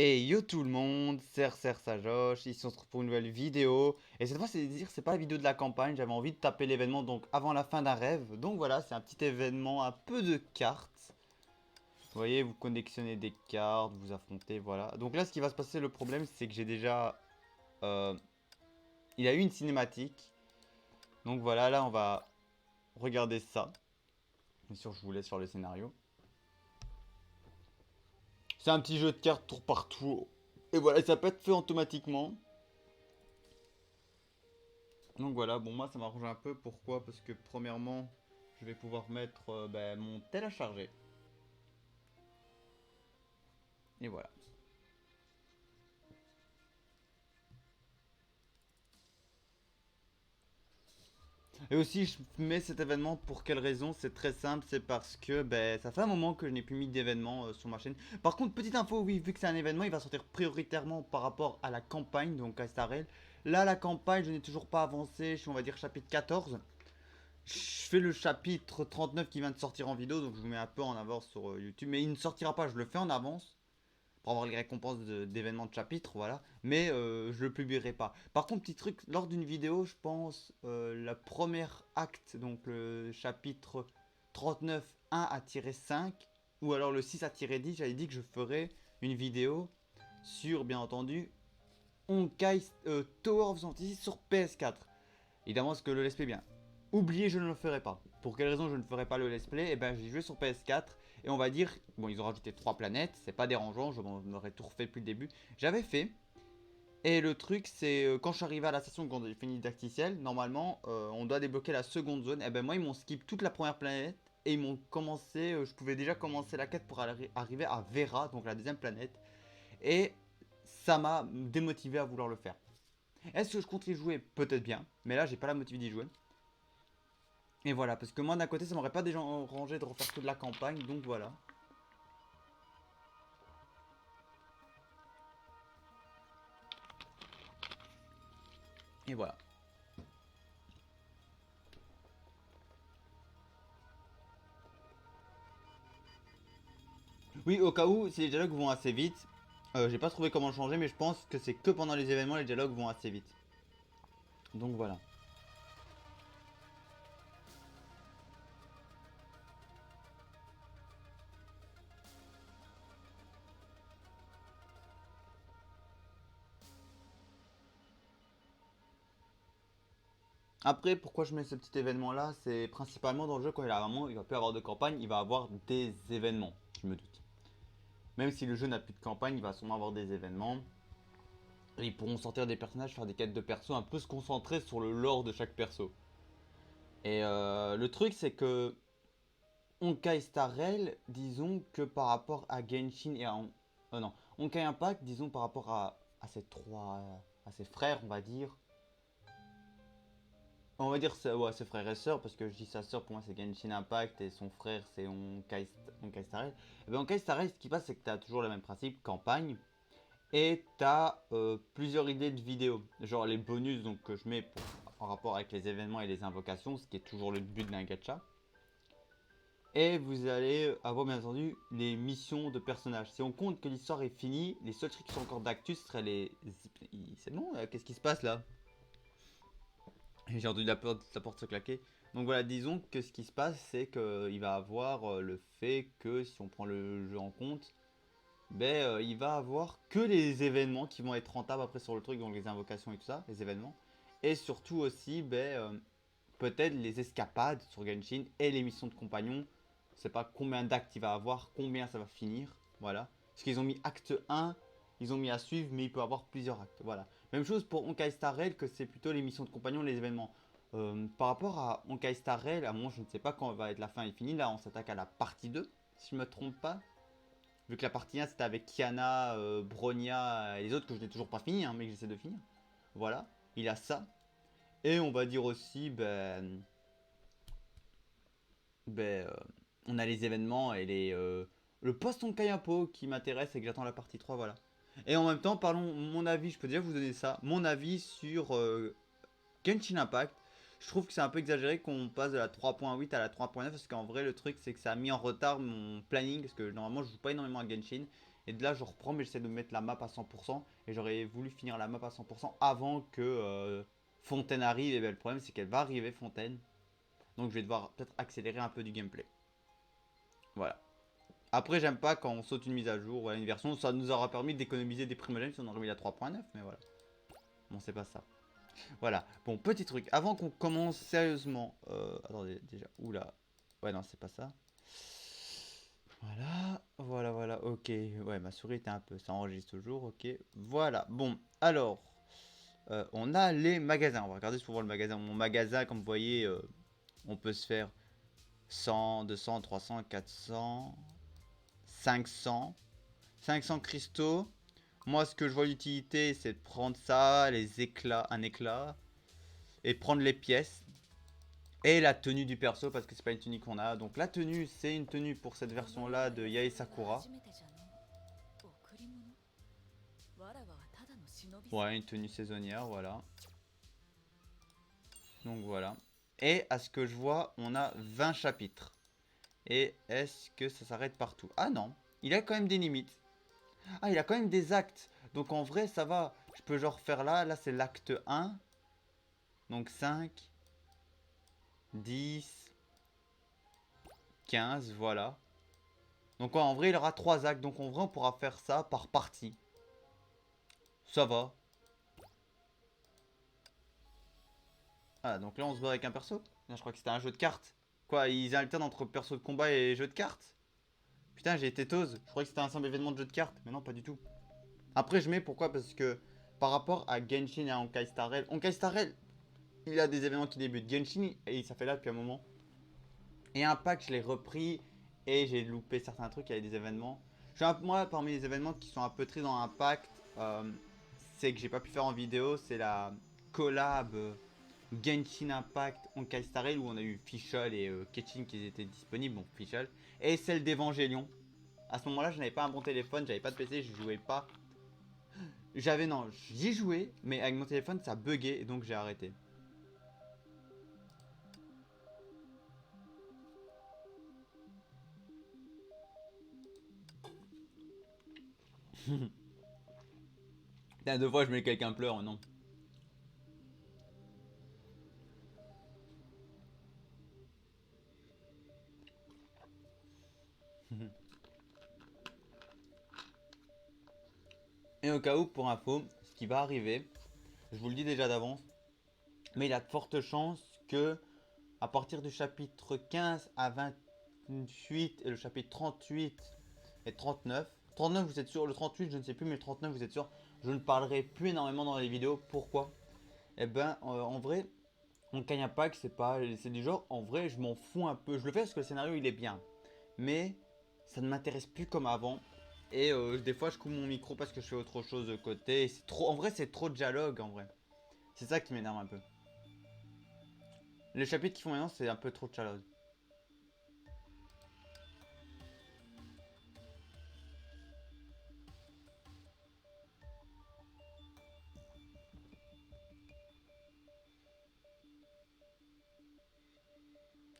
Et yo tout le monde, c'est Sajosh, ici on se retrouve pour une nouvelle vidéo. Et cette fois c'est pas la vidéo de la campagne, j'avais envie de taper l'événement donc avant la fin d'un rêve. Donc voilà, c'est un petit événement, un peu de cartes. Vous voyez, vous connectionnez des cartes, vous affrontez, voilà. Donc là ce qui va se passer, le problème c'est que j'ai déjà... il a eu une cinématique. Donc voilà, là on va regarder ça. Bien sûr je vous laisse sur le scénario. C'est un petit jeu de cartes tour par tour. Et voilà, ça peut être fait automatiquement. Donc voilà, bon moi ça m'arrange un peu, pourquoi? Parce que premièrement, je vais pouvoir mettre mon tel à charger. Et voilà. Et aussi je mets cet événement pour quelle raison? C'est très simple, c'est parce que ça fait un moment que je n'ai plus mis d'événement sur ma chaîne. Par contre, petite info, oui, vu que c'est un événement, il va sortir prioritairement par rapport à la campagne, donc à Starrel. Là la campagne, je n'ai toujours pas avancé, je suis on va dire chapitre 14. Je fais le chapitre 39 qui vient de sortir en vidéo, donc je vous mets un peu en avance sur YouTube. Mais il ne sortira pas, je le fais en avance pour avoir les récompenses d'événements de chapitre, voilà. Mais je le publierai pas. Par contre, petit truc, lors d'une vidéo, je pense, la première acte, donc le chapitre 39, 1 à 5, ou alors le 6 à 10, j'avais dit que je ferais une vidéo sur, bien entendu, Honkai Tower of Fantasy sur PS4. Évidemment, ce que le let's play bien. Oubliez, je ne le ferai pas. Pour quelle raison je ne ferai pas le let's play? Eh ben, j'ai joué sur PS4 et on va dire, bon, ils ont rajouté 3 planètes, c'est pas dérangeant, je m'en aurais tout refait depuis le début. J'avais fait. Et le truc, c'est quand je suis arrivé à la station, quand j'ai fini Dactyciel, normalement, on doit débloquer la seconde zone. Et ben, moi, ils m'ont skip toute la première planète et ils m'ont commencé, je pouvais déjà commencer la quête pour arriver à Vera, donc la deuxième planète. Et ça m'a démotivé à vouloir le faire. Est-ce que je compte y jouer? Peut-être bien, mais là, j'ai pas la motive d'y jouer. Et voilà, parce que moi d'un côté ça m'aurait pas déjà rangé de refaire que de la campagne, donc voilà. Et voilà. Oui, au cas où, si les dialogues vont assez vite, j'ai pas trouvé comment changer, mais je pense que c'est que pendant les événements les dialogues vont assez vite. Donc voilà. Après, pourquoi je mets ce petit événement là? C'est principalement dans le jeu quand il va plus avoir de campagne, il va avoir des événements, je me doute. Même si le jeu n'a plus de campagne, il va sûrement avoir des événements. Et ils pourront sortir des personnages, faire des quêtes de perso, un peu se concentrer sur le lore de chaque perso. Et le truc c'est que Honkai Star Rail, disons que par rapport à Genshin et à... non, Honkai Impact, disons par rapport à ces trois... à ses frères, on va dire. On va dire ouais, ses frères et sœurs, parce que je dis sa sœur, pour moi c'est Genshin Impact, et son frère c'est Honkai Star Rail. Et bien Honkai Star Rail, ce qui passe, c'est que tu as toujours le même principe, campagne, et tu as plusieurs idées de vidéos. Genre les bonus donc, que je mets en rapport avec les événements et les invocations, ce qui est toujours le but d'un gacha. Et vous allez avoir bien entendu les missions de personnages. Si on compte que l'histoire est finie, les seuls trucs qui sont encore d'actu seraient les... C'est bon, qu'est-ce qui se passe là? J'ai entendu la porte se claquer. Donc voilà, disons que ce qui se passe, c'est qu'il va avoir le fait que si on prend le jeu en compte, il va avoir que les événements qui vont être rentables après sur le truc, donc les invocations et tout ça, les événements. Et surtout aussi, peut-être les escapades sur Genshin et les missions de compagnons. Je sais pas combien d'actes il va avoir, combien ça va finir. Voilà. Parce qu'ils ont mis acte 1, ils ont mis à suivre, mais il peut avoir plusieurs actes. Voilà. Même chose pour Honkai Star Rail, que c'est plutôt les missions de compagnons, les événements. Par rapport à Honkai Star Rail, à moi je ne sais pas quand va être la fin et finie. Là, on s'attaque à la partie 2, si je ne me trompe pas. Vu que la partie 1 c'était avec Kiana, Bronya et les autres que je n'ai toujours pas fini, hein, mais que j'essaie de finir. Voilà. Il a ça. Et on va dire aussi, ben, euh, on a les événements et le post Kayapo qui m'intéresse et que j'attends la partie 3, voilà. Et en même temps, parlons mon avis, je peux déjà vous donner ça, mon avis sur Genshin Impact. Je trouve que c'est un peu exagéré qu'on passe de la 3.8 à la 3.9 parce qu'en vrai le truc c'est que ça a mis en retard mon planning parce que normalement je joue pas énormément à Genshin Et de là, je reprends, mais j'essaie de mettre la map à 100%. Et j'aurais voulu finir la map à 100% avant que Fontaine arrive. Et bien, le problème, c'est qu'elle va arriver, Fontaine. Donc, je vais devoir peut-être accélérer un peu du gameplay. Voilà. Après, j'aime pas quand on saute une mise à jour ou une version. Ça nous aura permis d'économiser des primogènes si on aurait mis la 3.9. Mais voilà. Bon, c'est pas ça. Voilà. Bon, petit truc. Avant qu'on commence sérieusement. Attendez, déjà. Oula. Ouais, non, c'est pas ça. Voilà, voilà, voilà, ok. Ouais, ma souris était un peu. Ça enregistre toujours, ok. Voilà, bon, alors. On a les magasins. On va regarder souvent le magasin. Mon magasin, comme vous voyez, on peut se faire 100, 200, 300, 400, 500. 500 cristaux. Moi, ce que je vois l'utilité, c'est de prendre ça, les éclats, un éclat, et prendre les pièces. Et la tenue du perso, parce que c'est pas une tenue qu'on a. Donc la tenue, c'est une tenue pour cette version-là de Yae Sakura. Ouais, une tenue saisonnière, voilà. Donc voilà. Et à ce que je vois, on a 20 chapitres. Et est-ce que ça s'arrête partout? Ah non, il a quand même des limites. Ah, il a quand même des actes. Donc en vrai, ça va. Je peux genre faire là. Là, c'est l'acte 1. Donc 5, 10, 15, voilà. Donc en vrai, il aura 3 actes. Donc en vrai, on pourra faire ça par partie. Ça va. Ah, donc là, on se bat avec un perso? Non, je crois que c'était un jeu de cartes. Quoi, ils alternent entre perso de combat et jeu de cartes? Putain, j'ai été tose. Je croyais que c'était un simple événement de jeu de cartes. Mais non, pas du tout. Après, je mets pourquoi? Parce que par rapport à Genshin et à Honkai Star Rail, il a des événements qui débutent. Genshin, et ça fait là depuis un moment. Et Impact, je l'ai repris et j'ai loupé certains trucs. Il y avait des événements. Moi, parmi les événements qui sont un peu tristes dans Impact, c'est que j'ai pas pu faire en vidéo. C'est la collab Genshin Impact Honkai Star Rail où on a eu Fischl et Ketchin qui étaient disponibles. Bon, Fischl. Et celle d'Evangelion. À ce moment-là, je n'avais pas un bon téléphone, j'avais pas de PC, je jouais pas. Non, j'y jouais, mais avec mon téléphone ça buguait et donc j'ai arrêté. Putain, 2 fois je mets quelqu'un pleure, non. Et au cas où, pour info, ce qui va arriver, je vous le dis déjà d'avance, mais il y a de fortes chances que à partir du chapitre 15 à 28 et le chapitre 38 et 39, 39 vous êtes sûr, le 38 je ne sais plus, mais le 39 vous êtes sûr, je ne parlerai plus énormément dans les vidéos. Pourquoi? Eh ben, en vrai, on gagne un pack, c'est du genre, en vrai, je m'en fous un peu. Je le fais parce que le scénario il est bien, mais ça ne m'intéresse plus comme avant. Et des fois, je coupe mon micro parce que je fais autre chose de côté. C'est trop, en vrai, c'est trop de dialogue en vrai. C'est ça qui m'énerve un peu. Les chapitres qu'ils font maintenant, c'est un peu trop de dialogue.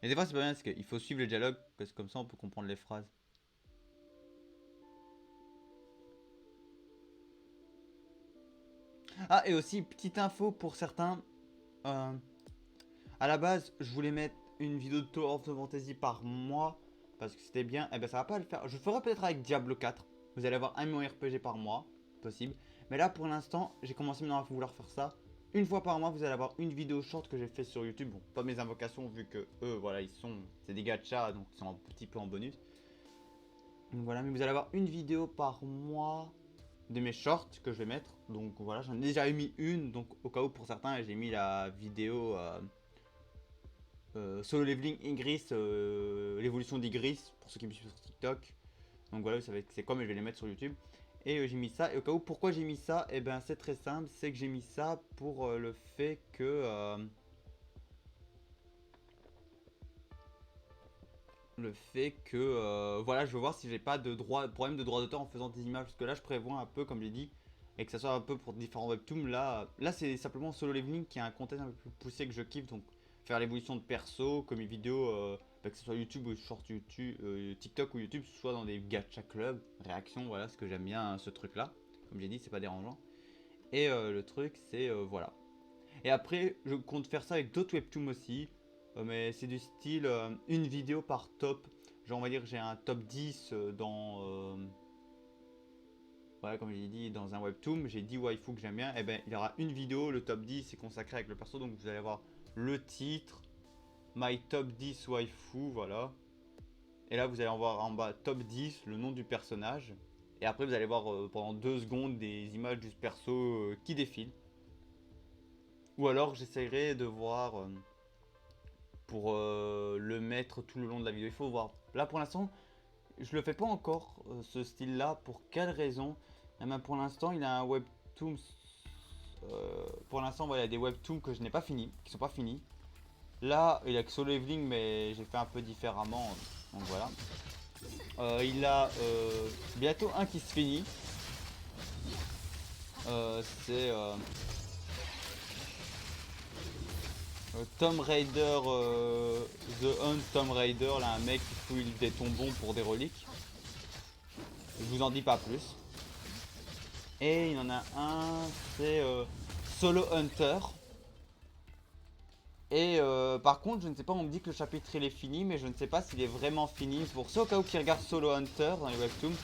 Et des fois, c'est pas bien parce qu'il faut suivre le dialogue parce que comme ça, on peut comprendre les phrases. Ah, et aussi, petite info pour certains. Euh, à la base, je voulais mettre une vidéo de Tower of Fantasy par mois parce que c'était bien. Et ben, ça va pas le faire. Je le ferai peut-être avec Diablo 4. Vous allez avoir un million RPG par mois, possible. Mais là, pour l'instant, j'ai commencé maintenant à vouloir faire ça. Une fois par mois, vous allez avoir une vidéo short que j'ai fait sur YouTube. Bon, pas mes invocations, vu que eux, voilà, c'est des gachas, donc ils sont un petit peu en bonus. Donc voilà, mais vous allez avoir une vidéo par mois de mes shorts que je vais mettre. Donc voilà, j'en ai déjà mis une, donc au cas où pour certains, j'ai mis la vidéo Solo Leveling Igris, l'évolution d'Igris, pour ceux qui me suivent sur TikTok. Donc voilà, vous savez c'est quoi, mais je vais les mettre sur YouTube. Et j'ai mis ça, et au cas où, pourquoi j'ai mis ça? Et ben c'est très simple, c'est que j'ai mis ça pour le fait que... voilà, je veux voir si j'ai pas de problème de droit d'auteur en faisant des images, parce que là je prévois un peu comme j'ai dit, et que ça soit un peu pour différents webtoons. Là c'est simplement Solo Leveling qui a un contexte un peu plus poussé que je kiffe, donc faire l'évolution de perso comme une vidéo bah, que ce soit YouTube ou short YouTube, TikTok ou YouTube, soit dans des gacha clubs, réaction, voilà, ce que j'aime bien, ce truc-là. Comme j'ai dit, c'est pas dérangeant. Et le truc, c'est voilà. Et après, je compte faire ça avec d'autres webtoons aussi. Mais c'est du style une vidéo par top. Genre, on va dire que j'ai un top 10 dans. Voilà, comme j'ai dit, dans un webtoon, j'ai 10 waifus que j'aime bien. Et ben, il y aura une vidéo, le top 10 est consacré avec le perso. Donc, vous allez avoir le titre, My Top 10 waifu, voilà. Et là, vous allez en voir en bas top 10, le nom du personnage. Et après, vous allez voir pendant 2 secondes des images du perso qui défilent. Ou alors, j'essaierai de voir pour le mettre tout le long de la vidéo. Il faut voir. Là, pour l'instant, je le fais pas encore, ce style-là. Pour quelle raison? Eh ben, pour l'instant, il a un webtoon. Pour l'instant, voilà, il y a des webtoons que je n'ai pas fini, qui sont pas finis. Là, il a que Solo Leveling, mais j'ai fait un peu différemment. Donc voilà. Il a bientôt un qui se finit. C'est Tomb Raider, The Hunt Tomb Raider, là un mec qui fouille des tombons pour des reliques. Je vous en dis pas plus. Et il y en a un, c'est Solo Hunter. Et par contre, je ne sais pas, on me dit que le chapitre il est fini, mais je ne sais pas s'il est vraiment fini. Pour ceux au cas où qui regardent Solo Hunter dans les webtoons,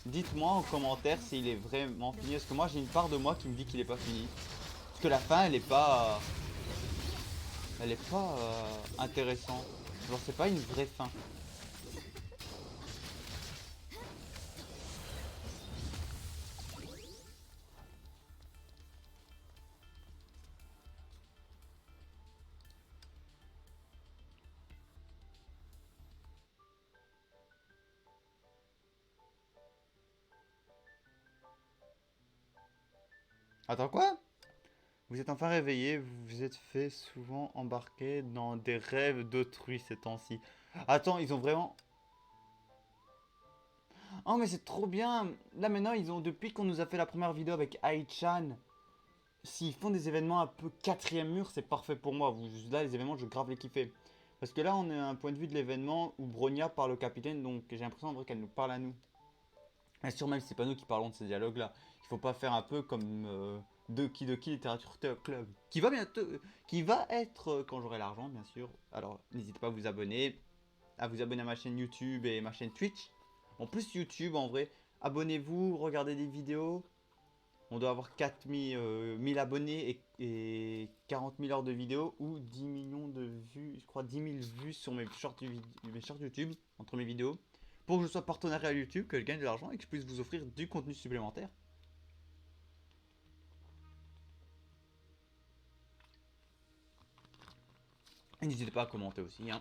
dites-moi en commentaire s'il est vraiment fini. Parce que moi j'ai une part de moi qui me dit qu'il est pas fini. Parce que la fin elle est pas. Elle est pas intéressante. Genre c'est pas une vraie fin. Attends quoi? Vous êtes enfin réveillé, vous vous êtes fait souvent embarquer dans des rêves d'autrui ces temps-ci. Attends, ils ont vraiment. Oh mais c'est trop bien! Là maintenant, ils ont depuis qu'on nous a fait la première vidéo avec Ai-chan, s'ils font des événements un peu quatrième mur, c'est parfait pour moi. Là, les événements, je grave les kiffer. Parce que là, on a un point de vue de l'événement où Bronya parle au capitaine, donc j'ai l'impression en vrai qu'elle nous parle à nous. Bien sûr, même si c'est pas nous qui parlons de ces dialogues-là, il faut pas faire un peu comme Doki Literature Club, qui va bientôt, qui va être quand j'aurai l'argent, bien sûr. Alors, n'hésitez pas à vous abonner à ma chaîne YouTube et ma chaîne Twitch. En plus, YouTube, en vrai, abonnez-vous, regardez des vidéos. On doit avoir 4000 abonnés et 40 000 heures de vidéos ou 10 millions de vues, je crois 10 000 vues sur mes shorts YouTube, entre mes vidéos, pour que je sois partenaire à YouTube, que je gagne de l'argent et que je puisse vous offrir du contenu supplémentaire. Et n'hésitez pas à commenter aussi, hein.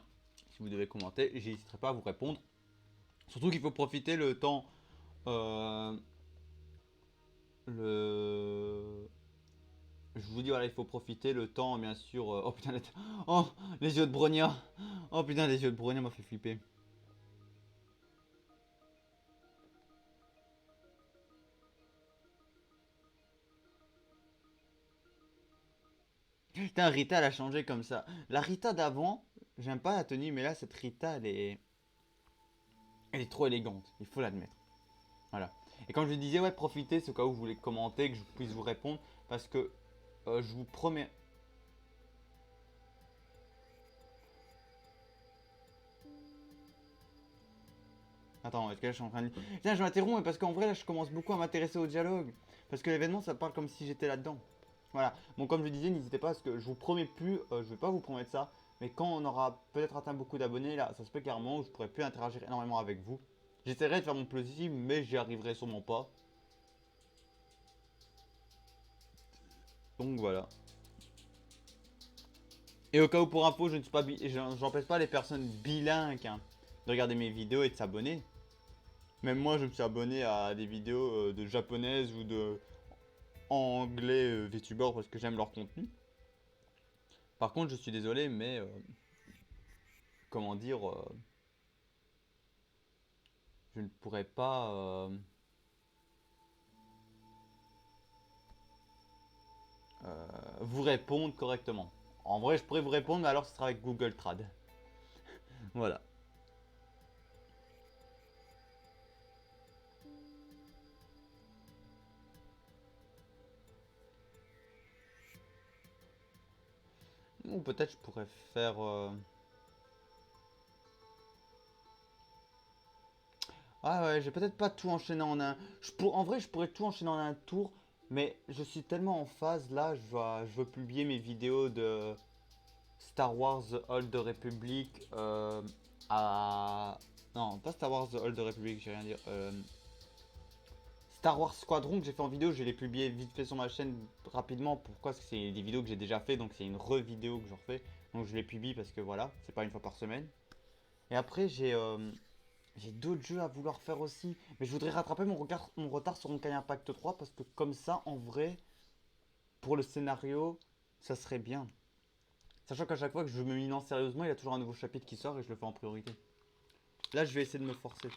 Si vous devez commenter, j'hésiterai pas à vous répondre. Surtout qu'il faut profiter le temps. euh, le Je vous dis, voilà, il faut profiter le temps, bien sûr. Oh putain, oh, les yeux de Bronia. Oh putain, les yeux de Bronia m'a fait flipper. Putain, Rita, elle a changé comme ça. La Rita d'avant, j'aime pas la tenue, mais là, cette Rita, elle est trop élégante. Il faut l'admettre. Voilà. Et quand je disais, ouais, profitez, c'est au cas où vous voulez commenter, que je puisse vous répondre. Parce que je vous promets. Attends, est-ce que là, je suis en train de. Tiens, je m'interromps, mais parce qu'en vrai, là, je commence beaucoup à m'intéresser au dialogue. Parce que l'événement, ça parle comme si j'étais là-dedans. Voilà. Bon, comme je disais, n'hésitez pas, parce que je vous promets plus, je vais pas vous promettre ça, mais quand on aura peut-être atteint beaucoup d'abonnés, là, ça se peut carrément où je pourrai plus interagir énormément avec vous. J'essaierai de faire mon possible, mais j'y arriverai sûrement pas. Donc voilà. Et au cas où pour info, je ne suis pas, j'empêche pas les personnes bilingues hein, de regarder mes vidéos et de s'abonner. Même moi, je me suis abonné à des vidéos de japonaises ou de anglais VTubers parce que j'aime leur contenu. Par contre, je suis désolé, mais comment dire, je ne pourrais pas vous répondre correctement. En vrai, je pourrais vous répondre, mais alors ce sera avec Google Trad. Voilà. Ou peut-être je pourrais faire... Ah ouais, j'ai peut-être pas tout enchaîné en un... En vrai, je pourrais tout enchaîner en un tour, mais je suis tellement en phase là, je veux publier mes vidéos de Star Wars The Old Republic à... Non, pas Star Wars The Old Republic, j'ai rien dire. Star Wars Squadron que j'ai fait en vidéo, je l'ai publié vite fait sur ma chaîne rapidement. Pourquoi? Parce que c'est des vidéos que j'ai déjà fait, donc c'est une re-vidéo que je refais. Donc je les publie parce que voilà, c'est pas une fois par semaine. Et après, j'ai d'autres jeux à vouloir faire aussi. Mais je voudrais rattraper mon retard sur Honkai Impact 3 parce que comme ça, en vrai, pour le scénario, ça serait bien. Sachant qu'à chaque fois que je me m'y lance sérieusement, il y a toujours un nouveau chapitre qui sort et je le fais en priorité. Là, je vais essayer de me forcer.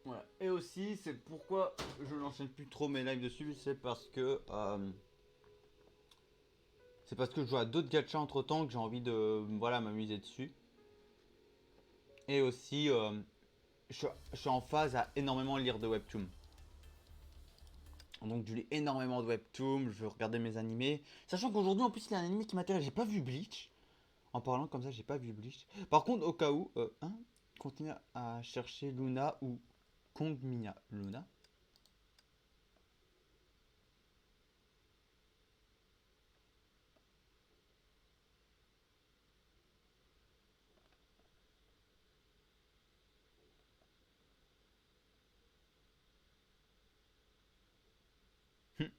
Voilà. Et aussi, c'est pourquoi je n'enchaîne plus trop mes lives dessus, c'est parce que je joue à d'autres gachas entre temps que j'ai envie de voilà, m'amuser dessus. Et aussi, je suis en phase à énormément lire de webtoons. Donc je lis énormément de webtoons, je regardais mes animés. Sachant qu'aujourd'hui, en plus, il y a un animé qui m'intéresse. J'ai pas vu Bleach. En parlant comme ça, j'ai pas vu Bleach. Par contre, au cas où, continue à chercher Luna ou Kong Mina. Luna.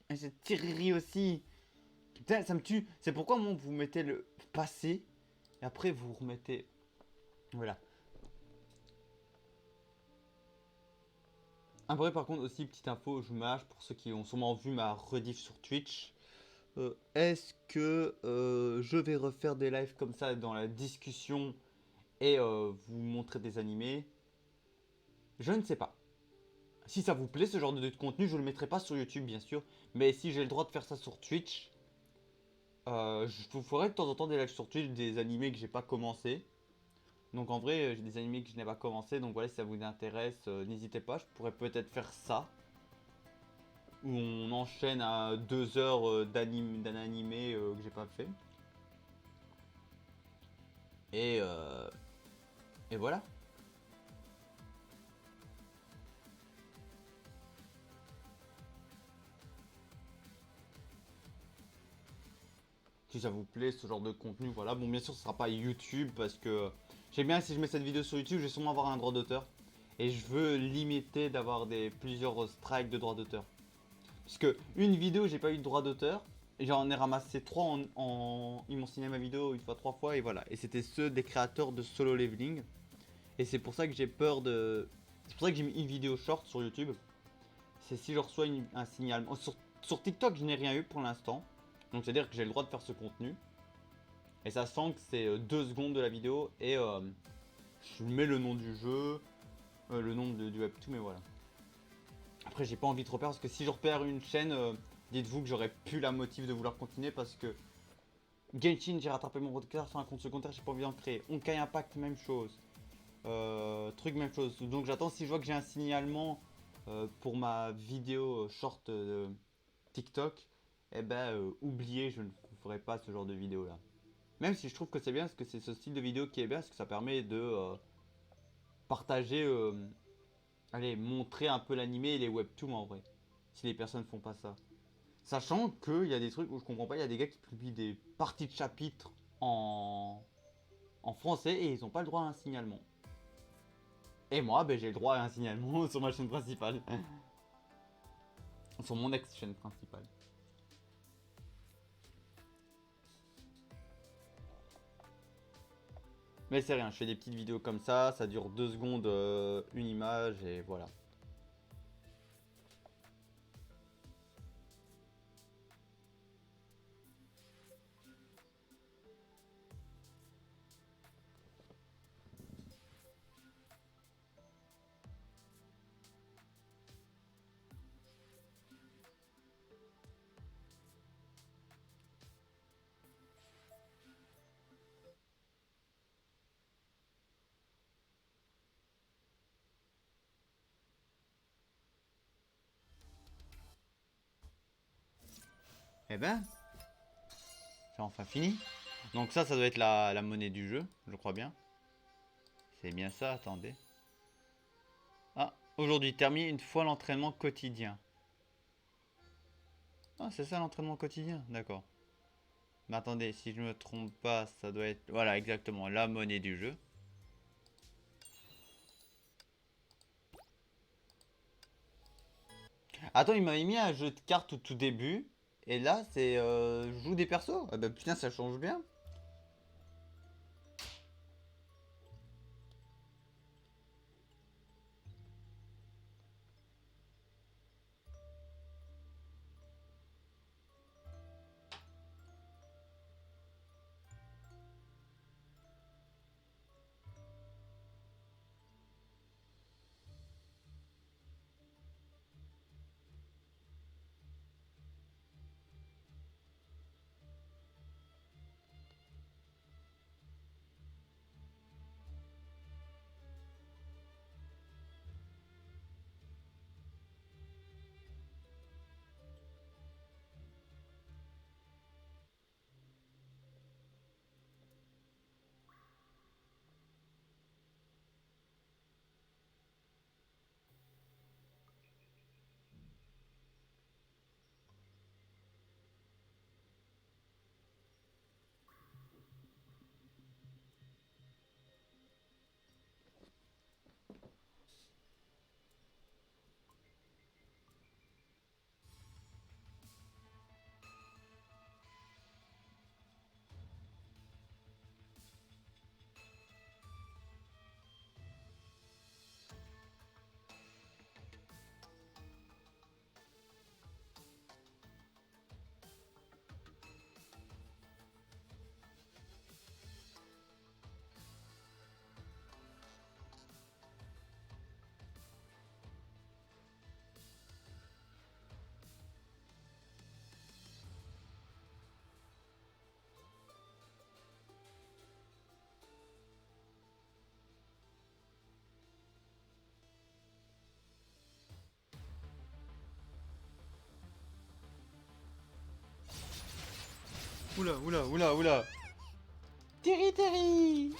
Et c'est Tiriri aussi. Putain, ça me tue. C'est pourquoi moi, vous mettez le passé et après vous remettez. Voilà. Après, par contre, aussi, petite info, je mâche pour ceux qui ont sûrement vu ma rediff sur Twitch. Est-ce que je vais refaire des lives comme ça dans la discussion et vous montrer des animés? Je ne sais pas. Si ça vous plaît ce genre de contenu, je le mettrai pas sur YouTube bien sûr, mais si j'ai le droit de faire ça sur Twitch, je vous ferai de temps en temps des lives sur Twitch des animés que j'ai pas commencé. Donc en vrai, j'ai des animés que je n'ai pas commencé, donc voilà, si ça vous intéresse, n'hésitez pas, je pourrais peut-être faire ça. Où on enchaîne à 2 heures d'un animé que j'ai pas fait. Et, euh, et voilà. Si ça vous plaît, ce genre de contenu, voilà. Bon, bien sûr, ce sera pas YouTube parce que j'aime bien si je mets cette vidéo sur YouTube, je vais sûrement avoir un droit d'auteur. Et je veux limiter d'avoir plusieurs strikes de droit d'auteur. Parce que une vidéo, j'ai pas eu de droit d'auteur. Et j'en ai ramassé 3 Ils m'ont signé ma vidéo une fois, 3 fois, et voilà. Et c'était ceux des créateurs de Solo Leveling. Et c'est pour ça que j'ai peur de. C'est pour ça que j'ai mis une vidéo short sur YouTube. C'est si je reçois un signalement. Sur TikTok, je n'ai rien eu pour l'instant. Donc c'est-à-dire que j'ai le droit de faire ce contenu. Et ça sent que c'est 2 secondes de la vidéo. Et je mets le nom du jeu, le nom du webtoon, mais voilà. Après, j'ai pas envie de repérer parce que si je repère une chaîne, dites-vous que j'aurais plus la motive de vouloir continuer parce que Genshin, j'ai rattrapé mon retard sur un compte secondaire, j'ai pas envie d'en créer. Honkai Impact, même chose. Truc, même chose. Donc j'attends si je vois que j'ai un signalement pour ma vidéo short TikTok, eh ben oubliez, je ne ferai pas ce genre de vidéo là. Même si je trouve que c'est bien parce que c'est ce style de vidéo qui est bien parce que ça permet de partager, allez, montrer un peu l'animé et les webtoons en vrai. Si les personnes font pas ça. Sachant qu'il y a des trucs où je comprends pas, il y a des gars qui publient des parties de chapitres en français et ils n'ont pas le droit à un signalement. Et moi, ben, j'ai le droit à un signalement sur ma chaîne principale. Sur mon ex-chaîne principale. Mais c'est rien, je fais des petites vidéos comme ça dure 2 secondes, une image et voilà. Eh ben, c'est enfin fini. Donc ça doit être la monnaie du jeu, je crois bien. C'est bien ça, attendez. Ah, aujourd'hui, termine une fois l'entraînement quotidien. Ah, c'est ça l'entraînement quotidien, d'accord. Mais attendez, si je me trompe pas, ça doit être... Voilà, exactement, la monnaie du jeu. Attends, il m'avait mis un jeu de cartes au tout début. Et là, c'est... je joue des persos. Ah bah putain, ça change bien. Oula, oula, oula, oula. Terry, Terry.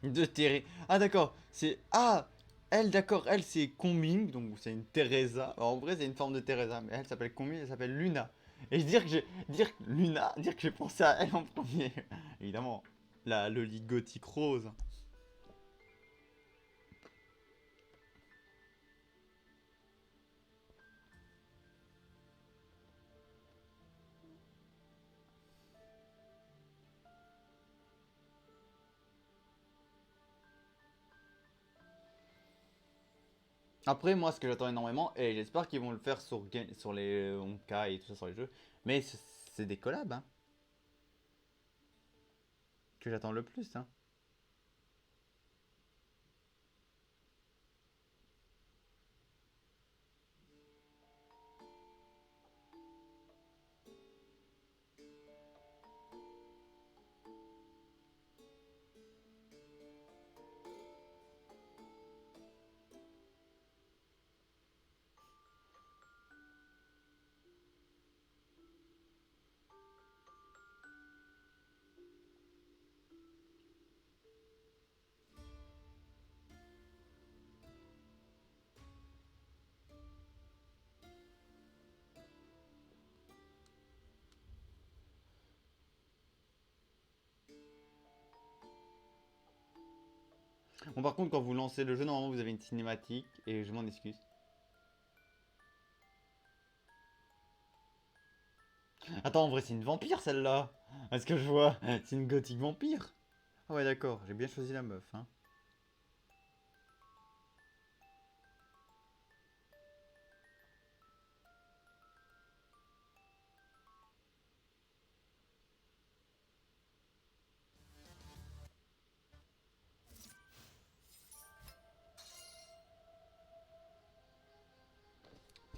De Terry. Ah d'accord, c'est... Ah, elle, d'accord, elle c'est Combing, donc c'est une Teresa. Alors, en vrai c'est une forme de Teresa, mais elle s'appelle Combing, elle s'appelle Luna. Et dire que j'ai... Dire que Luna, dire que j'ai pensé à elle en premier. Évidemment, la Loli gothique rose. Après, moi, ce que j'attends énormément, et j'espère qu'ils vont le faire sur, sur les Honkai et tout ça sur les jeux, mais c'est des collabs, hein, que j'attends le plus, hein. Bon, par contre, quand vous lancez le jeu, normalement, vous avez une cinématique, et je m'en excuse. Attends, en vrai, c'est une vampire, celle-là. Est-ce que je vois? C'est une gothique vampire. Ah ouais, d'accord, j'ai bien choisi la meuf, hein.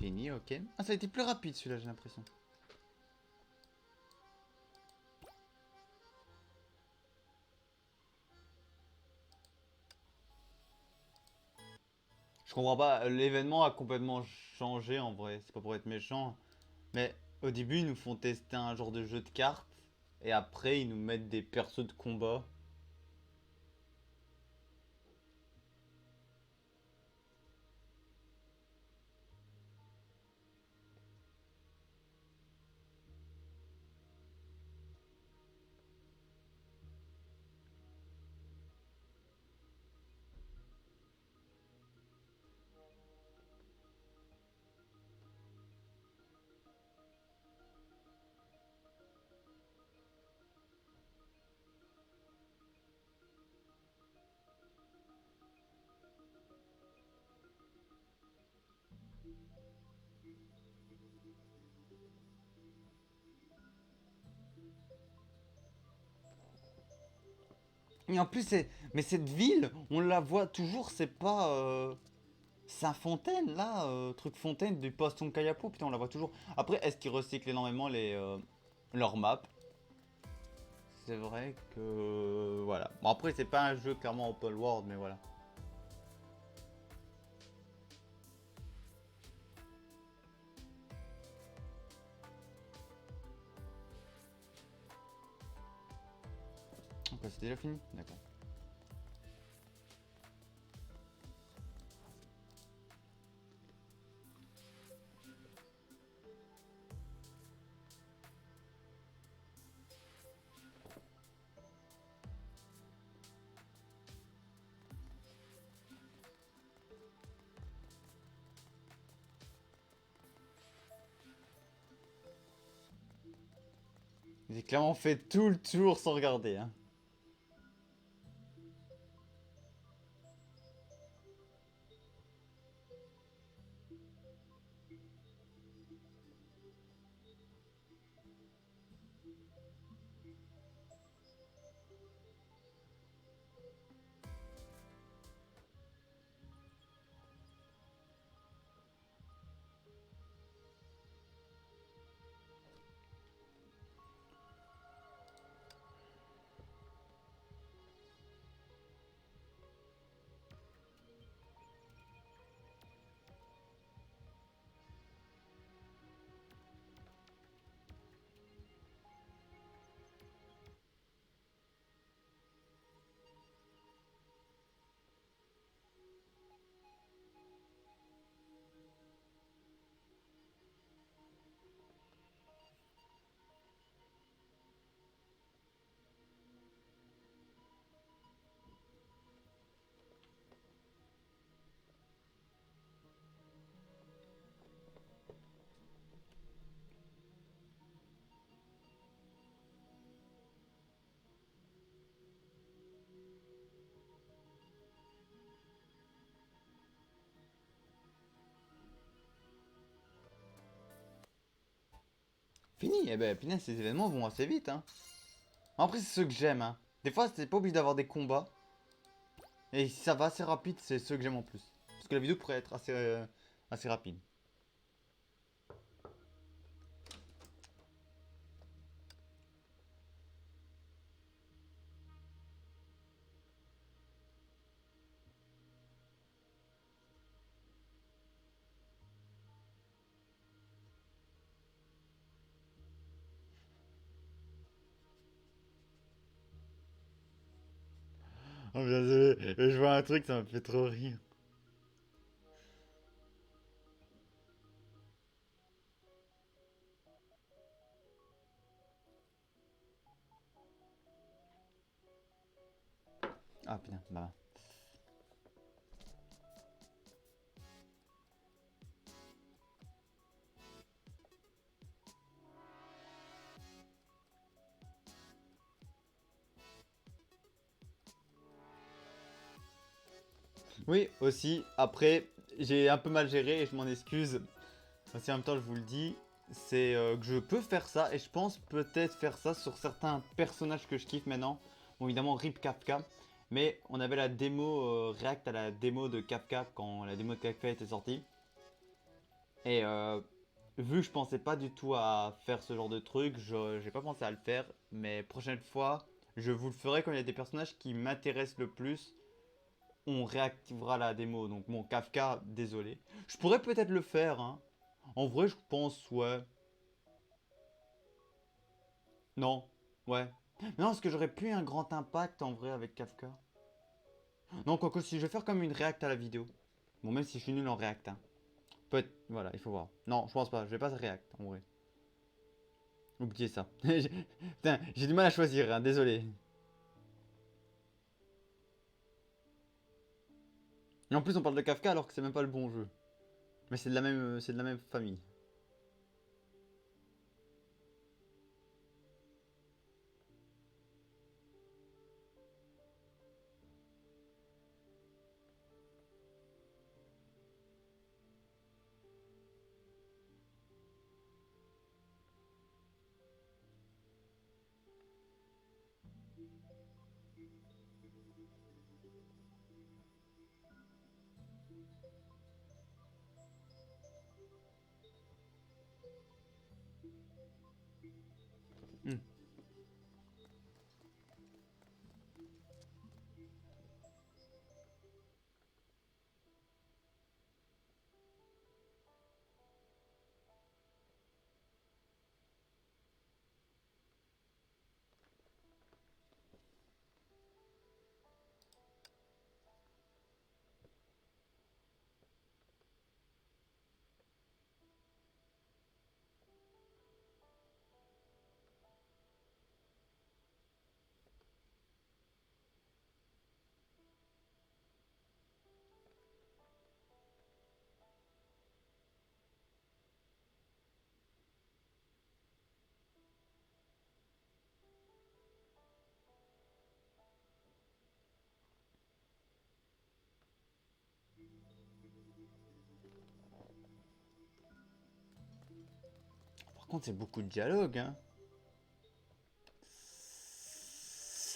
Fini, ok. Ah, ça a été plus rapide celui-là, j'ai l'impression. Je comprends pas, l'événement a complètement changé en vrai, c'est pas pour être méchant. Mais au début, ils nous font tester un genre de jeu de cartes. Et après, ils nous mettent des persos de combat. Et en plus, mais cette ville, on la voit toujours, c'est pas Saint-Fontaine là, truc Fontaine du Poston Kayapo, putain, on la voit toujours. Après, est-ce qu'ils recyclent énormément leurs maps? C'est vrai que. Voilà. Bon, après, c'est pas un jeu clairement open world, mais voilà. Ok, c'est déjà fini? D'accord. J'ai clairement fait tout le tour sans regarder, hein. Fini, eh ben, punaise, ces événements vont assez vite, hein. Après, c'est ceux que j'aime, hein. Des fois, c'est pas obligé d'avoir des combats. Et si ça va assez rapide, c'est ceux que j'aime en plus. Parce que la vidéo pourrait être assez rapide. Oh, désolé, je vois un truc, ça me fait trop rire. Ah putain, bah. Oui, aussi, après, j'ai un peu mal géré et je m'en excuse. Si en même temps, je vous le dis, c'est que je peux faire ça et je pense peut-être faire ça sur certains personnages que je kiffe maintenant. Bon, évidemment, RIP Kafka. Mais on avait la démo React à la démo de Kafka quand la démo de Kafka était sortie. Et vu que je pensais pas du tout à faire ce genre de truc, j'ai pas pensé à le faire. Mais prochaine fois, je vous le ferai quand il y a des personnages qui m'intéressent le plus. On réactivera la démo. Donc mon Kafka, désolé. Je pourrais peut-être le faire, hein. En vrai, je pense, ouais. Non, ouais. Non, parce que j'aurais plus un grand impact en vrai avec Kafka. Non, quoique si je vais faire comme une react à la vidéo. Bon, même si je suis nul en react, hein. Peut voilà, il faut voir. Non, je pense pas, je vais pas react en vrai. Oubliez ça. Putain, j'ai du mal à choisir, hein, désolé. Et en plus, on parle de Kafka alors que c'est même pas le bon jeu. Mais c'est de la même famille. Hmm. Par contre, c'est beaucoup de dialogue, hein.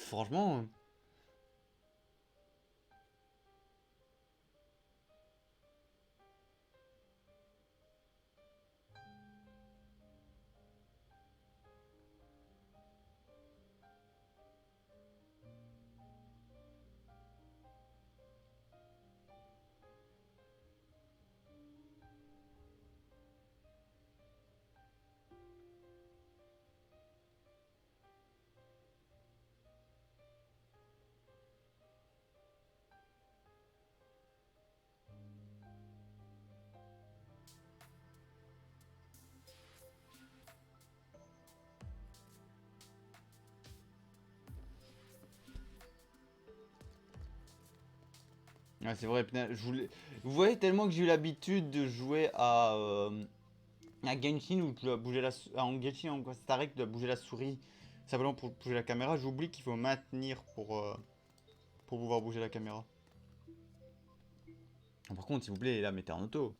Franchement. Ouais, c'est vrai, putain, vous voyez tellement que j'ai eu l'habitude de jouer à Genshin où tu dois bouger en Genshin, en Star tu dois bouger la souris simplement pour bouger la caméra. J'oublie qu'il faut maintenir pour pouvoir bouger la caméra. Par contre, s'il vous plaît, là, mettez en auto.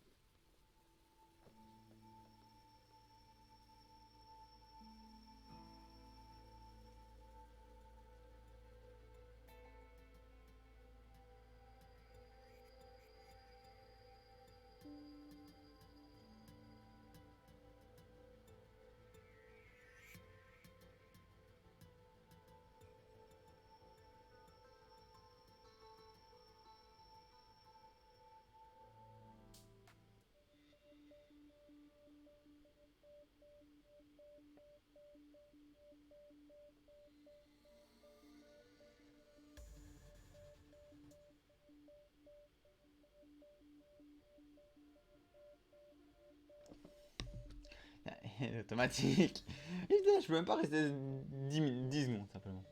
Automatique. Putain, je peux même pas rester 10 secondes simplement.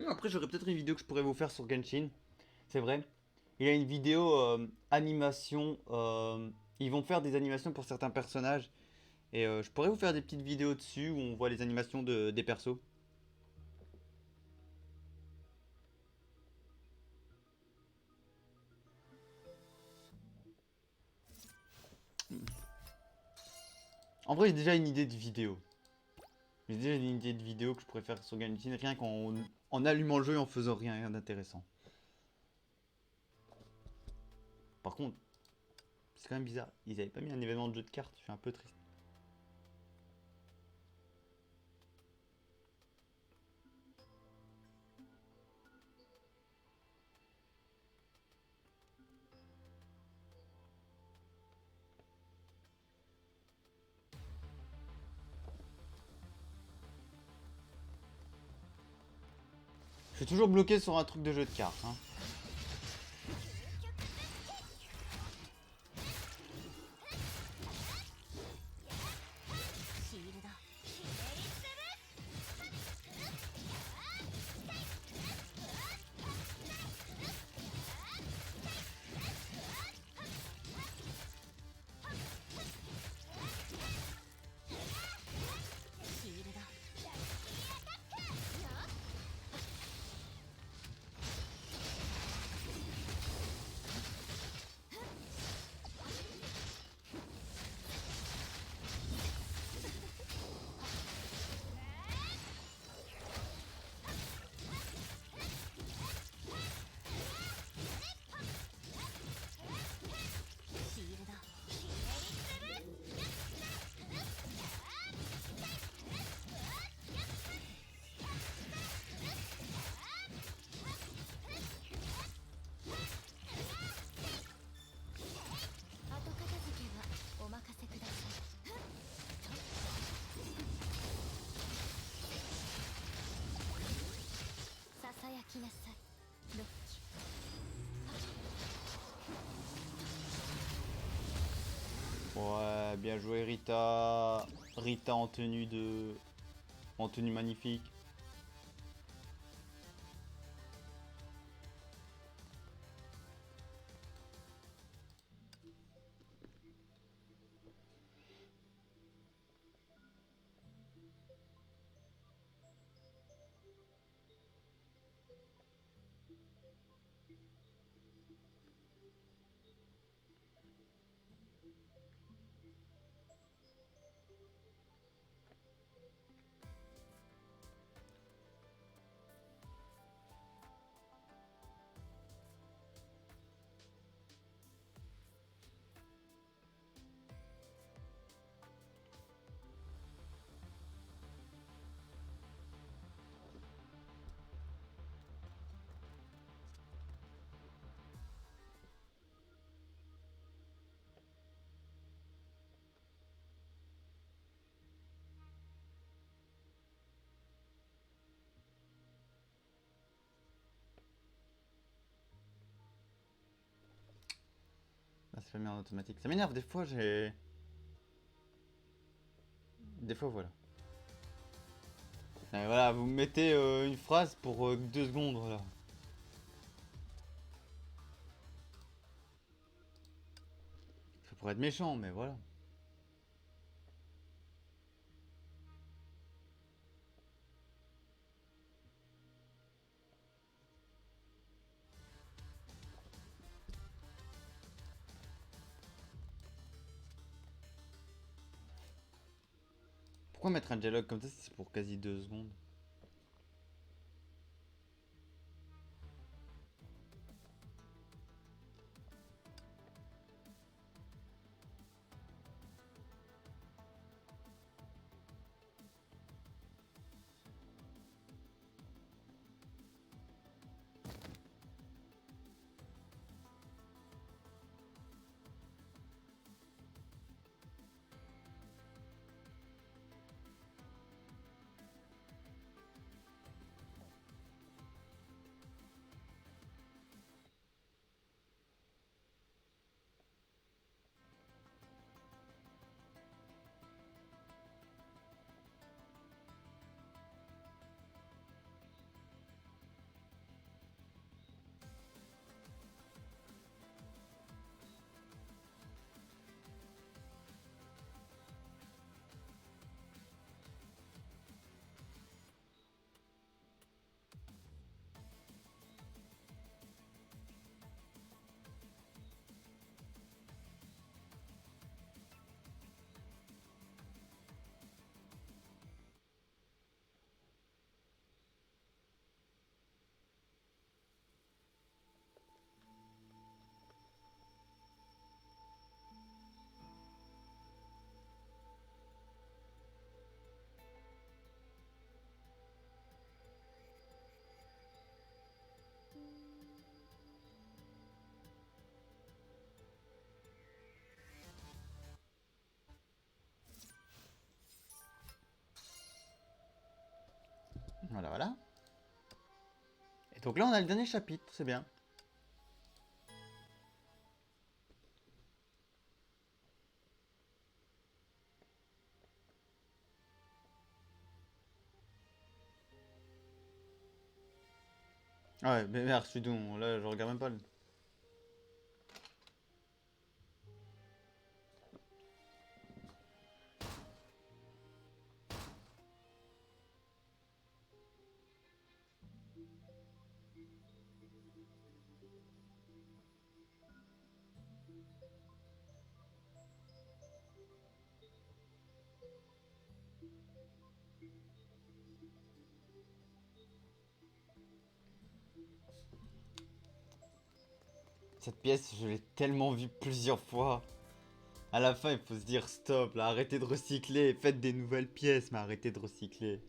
Après, j'aurais peut-être une vidéo que je pourrais vous faire sur Genshin. C'est vrai. Il y a une vidéo animation. Ils vont faire des animations pour certains personnages. Et je pourrais vous faire des petites vidéos dessus où on voit les animations des persos. En vrai, j'ai déjà une idée de vidéo. J'ai déjà une idée de vidéo que je pourrais faire sur Genshin, rien qu'en allumant le jeu et en faisant rien d'intéressant. Par contre, c'est quand même bizarre. Ils avaient pas mis un événement de jeu de cartes, je suis un peu triste. Je suis toujours bloqué sur un truc de jeu de cartes. Hein. Ouais, bien joué Rita. Rita en tenue de... En tenue magnifique. Ah, c'est pas mis en automatique. Ça m'énerve, des fois j'ai... Des fois voilà. Et voilà, vous mettez une phrase pour 2 secondes, voilà. Ça pourrait être méchant, mais voilà. Pourquoi mettre un dialogue comme ça si c'est pour quasi 2 secondes? Voilà, voilà. Et donc là, on a le dernier chapitre, c'est bien. Ouais, mais merde, je suis don. Là, je regarde même pas. Cette pièce, je l'ai tellement vue plusieurs fois. À la fin, il faut se dire stop, là, arrêtez de recycler, faites des nouvelles pièces, mais arrêtez de recycler.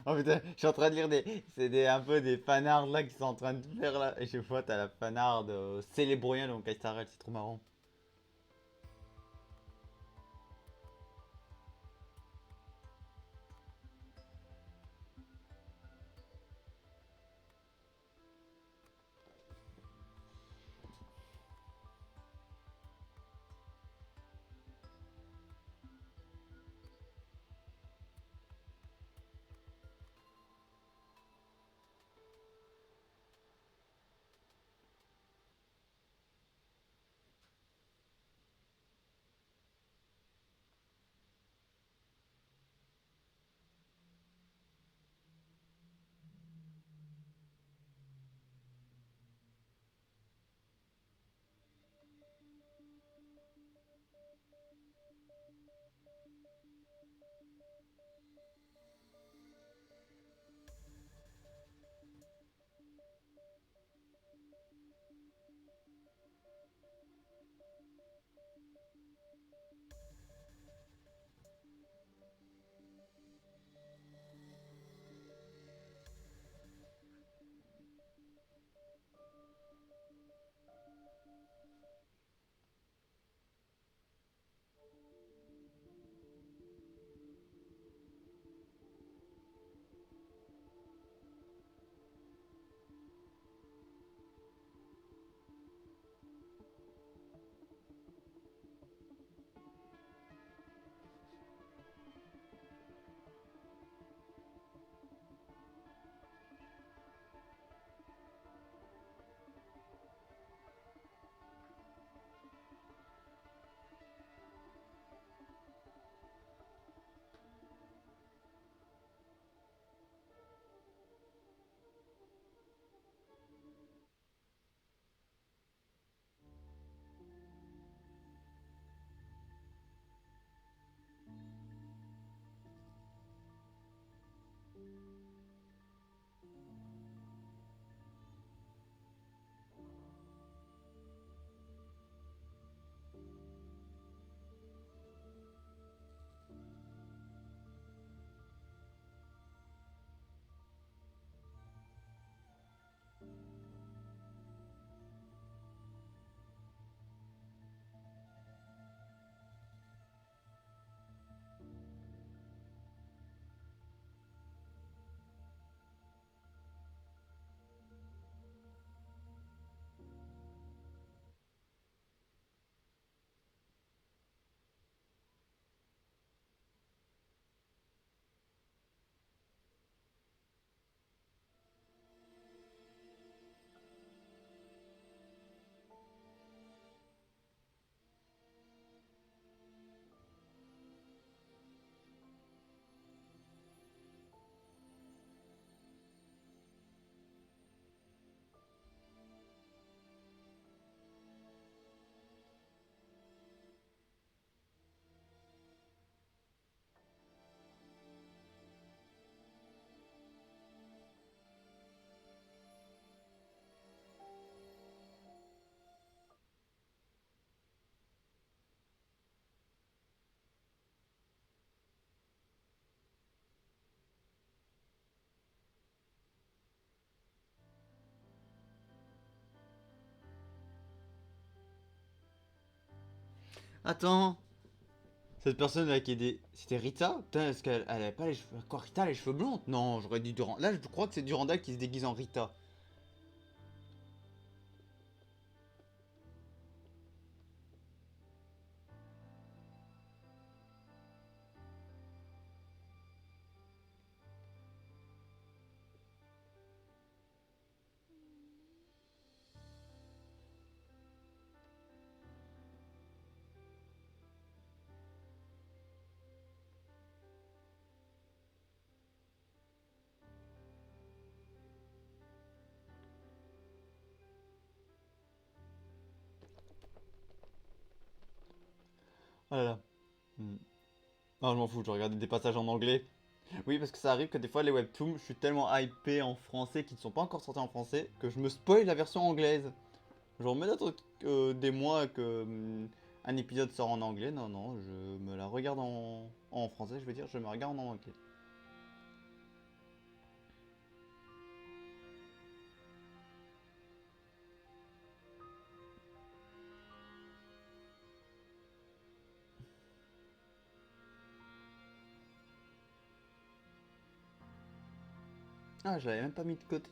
Oh putain, je suis en train de lire un peu des fanards là qui sont en train de faire là. Et je vois, t'as la fanard Célébroyen donc Castarel, c'est trop marrant. Attends. Cette personne là qui est des... C'était Rita? Putain, est-ce qu'elle avait pas les cheveux... Quoi, Rita a les cheveux blonds? Non, j'aurais dit Durand. Là, je crois que c'est Durandal qui se déguise en Rita. Oh là là. Hmm. Non, je m'en fous, je regardais des passages en anglais. Oui, parce que ça arrive que des fois, les webtoons, je suis tellement hypé en français qui ne sont pas encore sortis en français que je me spoil la version anglaise. Genre, me d'attendre des mois que un épisode sort en anglais. Non, non, je me la regarde en français, je veux dire, je me regarde en anglais. Ah, je l'avais même pas mis de côté.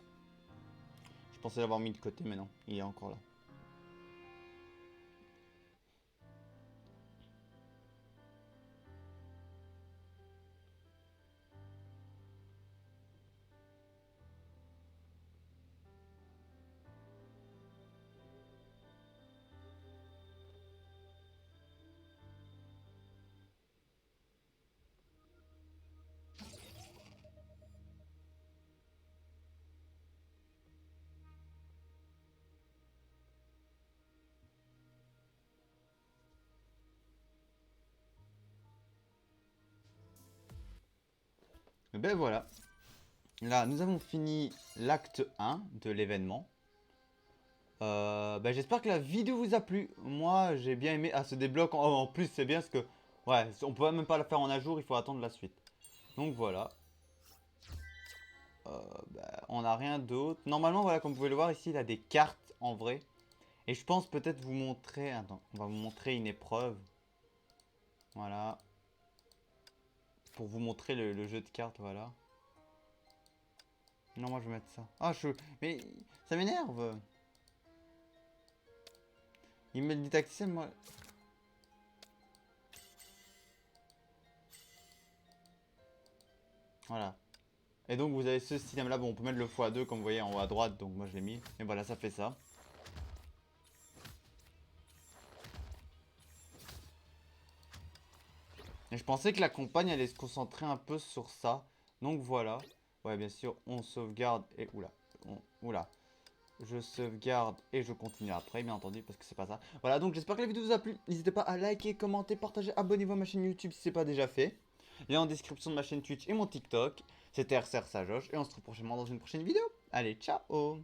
Je pensais l'avoir mis de côté, mais non, il est encore là. Et ben voilà. Là, nous avons fini l'acte 1 de l'événement. J'espère que la vidéo vous a plu. Moi, j'ai bien aimé. Ah, ce débloque en plus, c'est bien parce que... Ouais, on peut même pas la faire en un jour, il faut attendre la suite. Donc voilà. On n'a rien d'autre. Normalement, voilà, comme vous pouvez le voir ici, il a des cartes en vrai. Et je pense peut-être vous montrer... Attends, on va vous montrer une épreuve. Voilà. Pour vous montrer le jeu de cartes, voilà. Non, moi je vais mettre ça. Ah, Mais ça m'énerve. Il met le didacticiel, moi... Voilà. Et donc vous avez ce système là, bon on peut mettre le x2 comme vous voyez en haut à droite, donc moi je l'ai mis. Et voilà, ça fait ça. Et je pensais que la campagne allait se concentrer un peu sur ça. Donc voilà. Ouais, bien sûr, on sauvegarde et... Oula. Oula. Je sauvegarde et je continue après, bien entendu, parce que c'est pas ça. Voilà, donc j'espère que la vidéo vous a plu. N'hésitez pas à liker, commenter, partager, abonnez-vous à ma chaîne YouTube si c'est pas déjà fait. Lien en description de ma chaîne Twitch et mon TikTok. C'était RCR Sajoche et on se retrouve prochainement dans une prochaine vidéo. Allez, ciao!